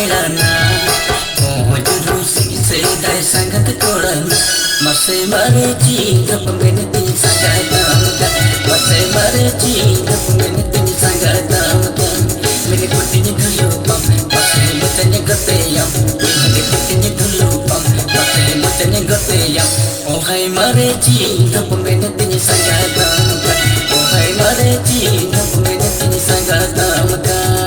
pirana Pojuru se dai sangat korana Masih mare cinta pemeniti sangat damkan Masih mare cinta pemeniti sangat damkan Menikutinya dulu pam Masih mutanya goteyam Menikutinya dulu pam Masih mutanya goteyam Oh hai mare cinta pemeniti sangat damkan Oh hai mare cinta pemeniti sangat damkan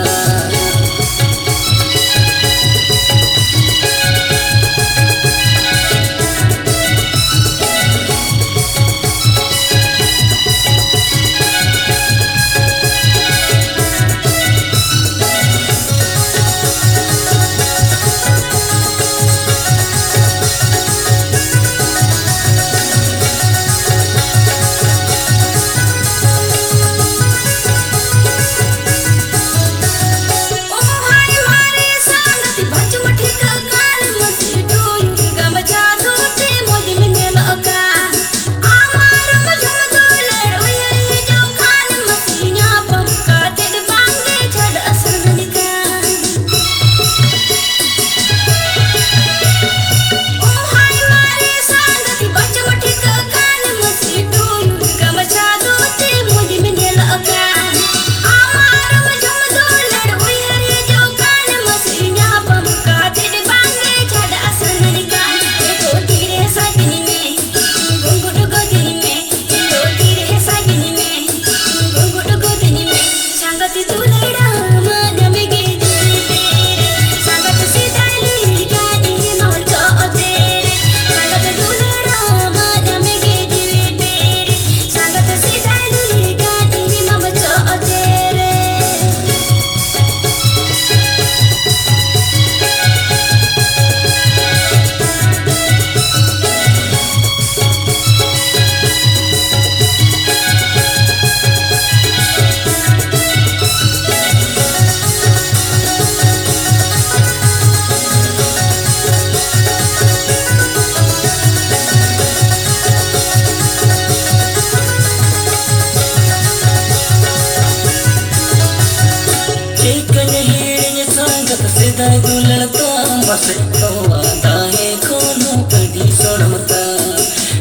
Sedai dulan tambase kawa dahe kono padi soramata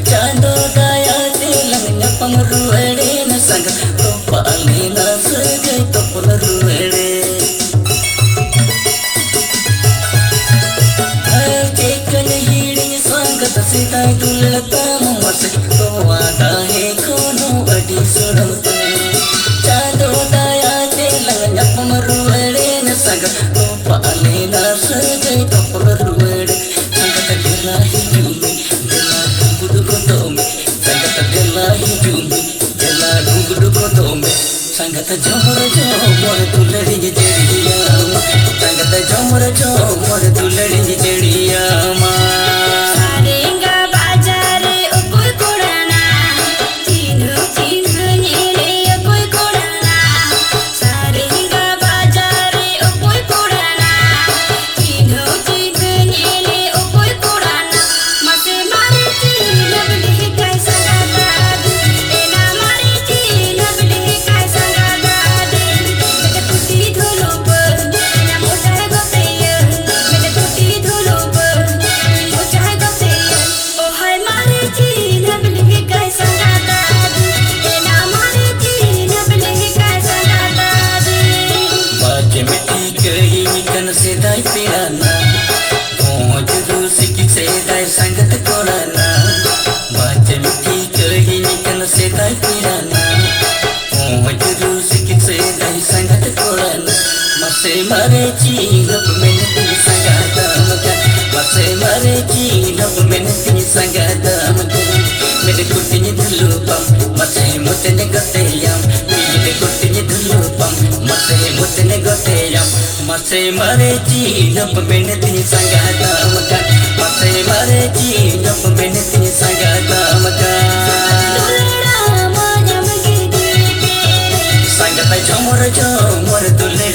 Chando daya dilangnya pamruede na sang to pale na sagai to pamruede Chekane hiding sangat sedai dulan tambase kawa dahe kono padi soramata Chando daya dilangnya pamruede na sang Alena sagai topruede sangat delahi jumi dela gudu kotome sangat delahi jumi dela gudu kotome sangat jomor tulari jediya sangat jomor tulari jediya ma sarenga bajare ukoi korana chinu chinu nile ukoi korana sarenga bajare ukoi korana Sedai pirana Pojuru sikit sedai sangat korana Baca miti kehini kan sedai pirana Pojuru sikit sedai sangat korana Masih mare cinta pemeniti sangat damakan Masih mare cinta pemeniti sangat damakan Mede kutinya dulu pam Masih mutanya goteyam Mede kutinya dulu pam Masih mutanya goteyam Masih mare cinta pemeniti sangat damakan Masih mare cinta pemeniti sangat damakan Sangat jomor tulai